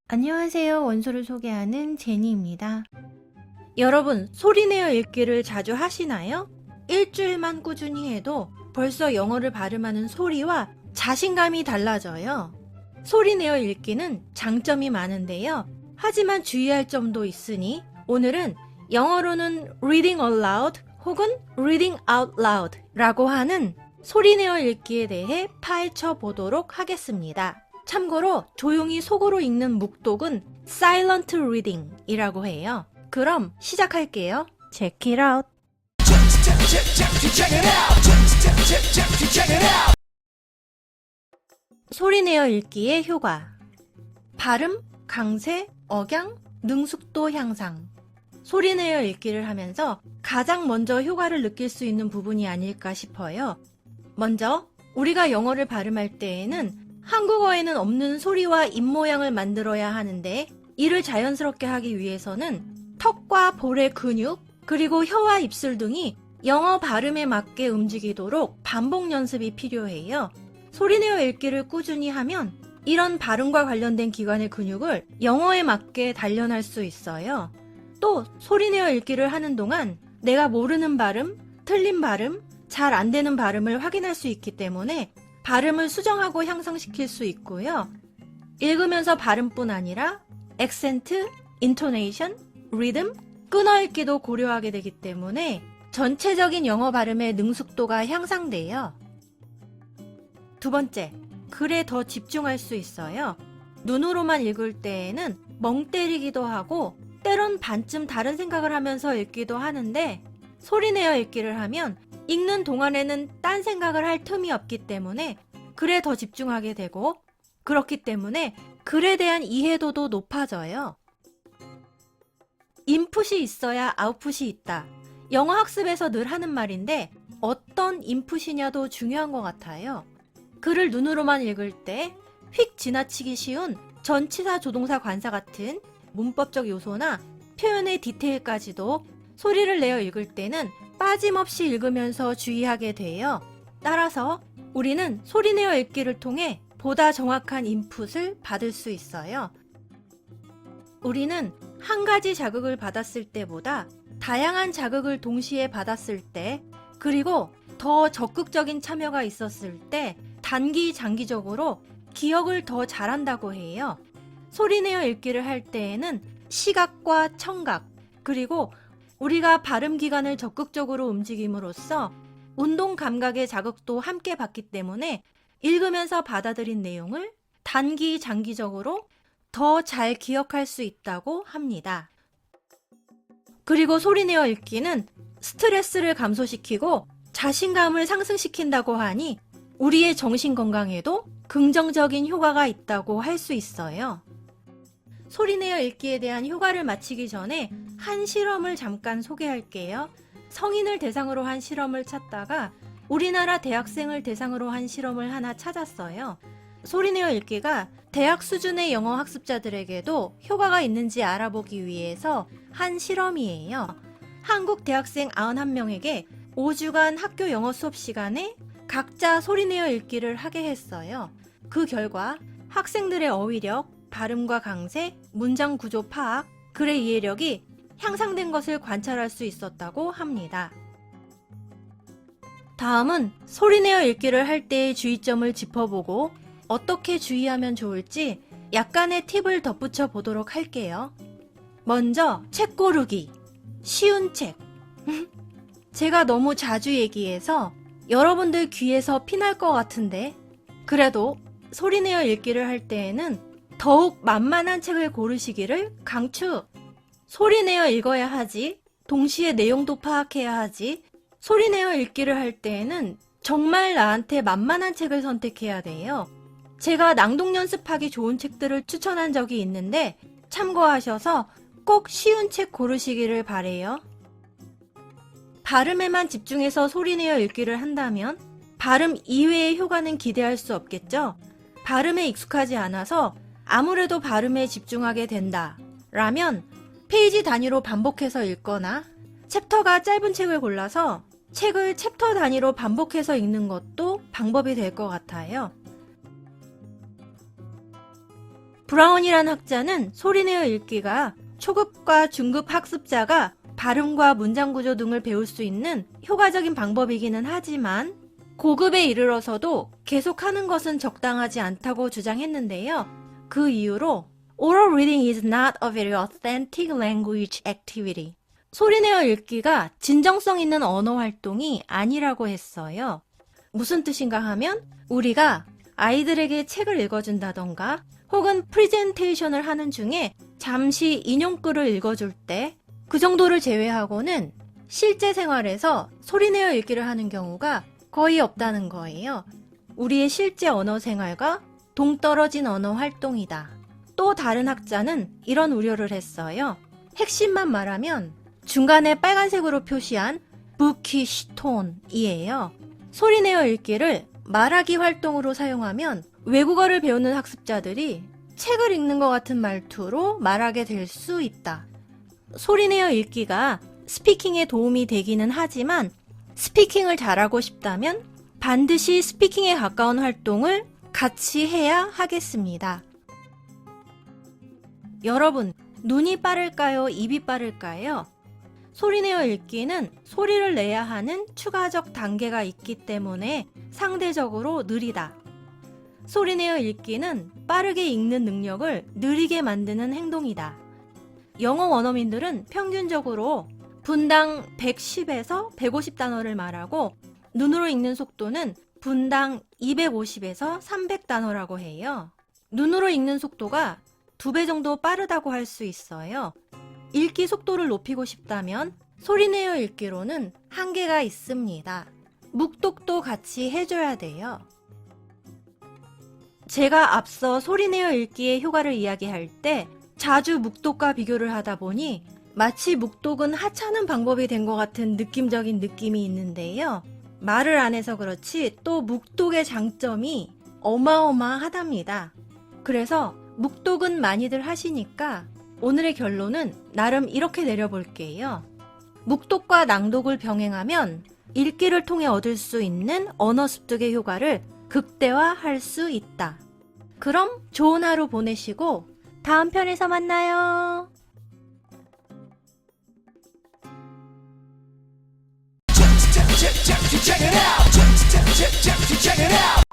안녕하세요. 원소를 소개하는 제니입니다. 여러분, 소리내어 읽기를 자주 하시나요? 일주일만 꾸준히 해도 벌써 영어를 발음하는 소리와 자신감이 달라져요. 소리내어 읽기는 장점이 많은데요. 하지만 주의할 점도 있으니 오늘은 영어로는 reading aloud 혹은 reading out loud 라고 하는 소리내어 읽기에 대해 파헤쳐 보도록 하겠습니다. 참고로 조용히 속으로 읽는 묵독은 silent reading 이라고 해요. 그럼 시작할게요. Check it out. 소리내어 읽기의 효과. 발음, 강세, 억양, 능숙도 향상. 소리내어 읽기를 하면서 가장 먼저 효과를 느낄 수 있는 부분이 아닐까 싶어요. 먼저 우리가 영어를 발음할 때에는 한국어에는 없는 소리와 입모양을 만들어야 하는데 이를 자연스럽게 하기 위해서는 턱과 볼의 근육 그리고 혀와 입술 등이 영어 발음에 맞게 움직이도록 반복 연습이 필요해요. 소리내어 읽기를 꾸준히 하면 이런 발음과 관련된 기관의 근육을 영어에 맞게 단련할 수 있어요. 또 소리내어 읽기를 하는 동안 내가 모르는 발음, 틀린 발음, 잘 안 되는 발음을 확인할 수 있기 때문에 발음을 수정하고 향상시킬 수 있고요. 읽으면서 발음뿐 아니라 액센트, 인토네이션, 리듬, 끊어읽기도 고려하게 되기 때문에 전체적인 영어 발음의 능숙도가 향상돼요. 두 번째, 글에 더 집중할 수 있어요. 눈으로만 읽을 때에는 멍 때리기도 하고 때론 반쯤 다른 생각을 하면서 읽기도 하는데 소리내어 읽기를 하면 읽는 동안에는 딴 생각을 할 틈이 없기 때문에 글에 더 집중하게 되고 그렇기 때문에 글에 대한 이해도도 높아져요. 인풋이 있어야 아웃풋이 있다. 영어 학습에서 늘 하는 말인데 어떤 인풋이냐도 중요한 것 같아요. 글을 눈으로만 읽을 때 휙 지나치기 쉬운 전치사 조동사 관사 같은 문법적 요소나 표현의 디테일까지도 소리를 내어 읽을 때는 빠짐없이 읽으면서 주의하게 돼요. 따라서 우리는 소리내어 읽기를 통해 보다 정확한 인풋을 받을 수 있어요. 우리는 한 가지 자극을 받았을 때보다 다양한 자극을 동시에 받았을 때, 그리고 더 적극적인 참여가 있었을 때 단기 장기적으로 기억을 더 잘한다고 해요. 소리내어 읽기를 할 때에는 시각과 청각, 그리고 우리가 발음 기관을 적극적으로 움직임으로써 운동 감각의 자극도 함께 받기 때문에 읽으면서 받아들인 내용을 단기 장기적으로 더 잘 기억할 수 있다고 합니다. 그리고 소리내어 읽기는 스트레스를 감소시키고 자신감을 상승시킨다고 하니 우리의 정신 건강에도 긍정적인 효과가 있다고 할 수 있어요. 소리내어 읽기에 대한 효과를 마치기 전에 한 실험을 잠깐 소개할게요. 성인을 대상으로 한 실험을 찾다가 우리나라 대학생을 대상으로 한 실험을 하나 찾았어요. 소리내어 읽기가 대학 수준의 영어 학습자들에게도 효과가 있는지 알아보기 위해서 한 실험이에요. 한국 대학생 91명에게 5주간 학교 영어 수업 시간에 각자 소리내어 읽기를 하게 했어요. 그 결과 학생들의 어휘력, 발음과 강세, 문장 구조 파악, 글의 이해력이 향상된 것을 관찰할 수 있었다고 합니다. 다음은 소리내어 읽기를 할 때의 주의점을 짚어보고 어떻게 주의하면 좋을지 약간의 팁을 덧붙여 보도록 할게요. 먼저 책 고르기. 쉬운 책. 제가 너무 자주 얘기해서 여러분들 귀에서 피날 것 같은데 그래도 소리내어 읽기를 할 때에는 더욱 만만한 책을 고르시기를 강추! 소리내어 읽어야 하지, 동시에 내용도 파악해야 하지, 소리내어 읽기를 할 때에는 정말 나한테 만만한 책을 선택해야 돼요. 제가 낭독 연습하기 좋은 책들을 추천한 적이 있는데 참고하셔서 꼭 쉬운 책 고르시기를 바래요. 발음에만 집중해서 소리내어 읽기를 한다면 발음 이외의 효과는 기대할 수 없겠죠? 발음에 익숙하지 않아서 아무래도 발음에 집중하게 된다 라면 페이지 단위로 반복해서 읽거나 챕터가 짧은 책을 골라서 책을 챕터 단위로 반복해서 읽는 것도 방법이 될 것 같아요. 브라운이란 학자는 소리내어 읽기가 초급과 중급 학습자가 발음과 문장 구조 등을 배울 수 있는 효과적인 방법이기는 하지만 고급에 이르러서도 계속하는 것은 적당하지 않다고 주장했는데요. 그 이유로 Oral reading is not a very authentic language activity. 소리내어 읽기가 진정성 있는 언어 활동이 아니라고 했어요. 무슨 뜻인가 하면 우리가 아이들에게 책을 읽어준다던가 혹은 프레젠테이션을 하는 중에 잠시 인용글을 읽어줄 때 그 정도를 제외하고는 실제 생활에서 소리내어 읽기를 하는 경우가 거의 없다는 거예요. 우리의 실제 언어 생활과 동떨어진 언어 활동이다. 또 다른 학자는 이런 우려를 했어요. 핵심만 말하면 중간에 빨간색으로 표시한 bookish tone이에요. 소리내어 읽기를 말하기 활동으로 사용하면 외국어를 배우는 학습자들이 책을 읽는 것 같은 말투로 말하게 될 수 있다. 소리내어 읽기가 스피킹에 도움이 되기는 하지만 스피킹을 잘하고 싶다면 반드시 스피킹에 가까운 활동을 같이 해야 하겠습니다. 여러분, 눈이 빠를까요? 입이 빠를까요? 소리내어 읽기는 소리를 내야 하는 추가적 단계가 있기 때문에 상대적으로 느리다. 소리내어 읽기는 빠르게 읽는 능력을 느리게 만드는 행동이다. 영어 원어민들은 평균적으로 분당 110에서 150단어를 말하고 눈으로 읽는 속도는 분당 250에서 300단어라고 해요. 눈으로 읽는 속도가 2배 정도 빠르다고 할 수 있어요. 읽기 속도를 높이고 싶다면 소리내어 읽기로는 한계가 있습니다. 묵독도 같이 해줘야 돼요. 제가 앞서 소리내어 읽기의 효과를 이야기할 때 자주 묵독과 비교를 하다 보니 마치 묵독은 하찮은 방법이 된 것 같은 느낌적인 느낌이 있는데요. 말을 안 해서 그렇지 또 묵독의 장점이 어마어마하답니다. 그래서 묵독은 많이들 하시니까 오늘의 결론은 나름 이렇게 내려볼게요. 묵독과 낭독을 병행하면 읽기를 통해 얻을 수 있는 언어 습득의 효과를 극대화할 수 있다. 그럼 좋은 하루 보내시고 다음 편에서 만나요. check it out.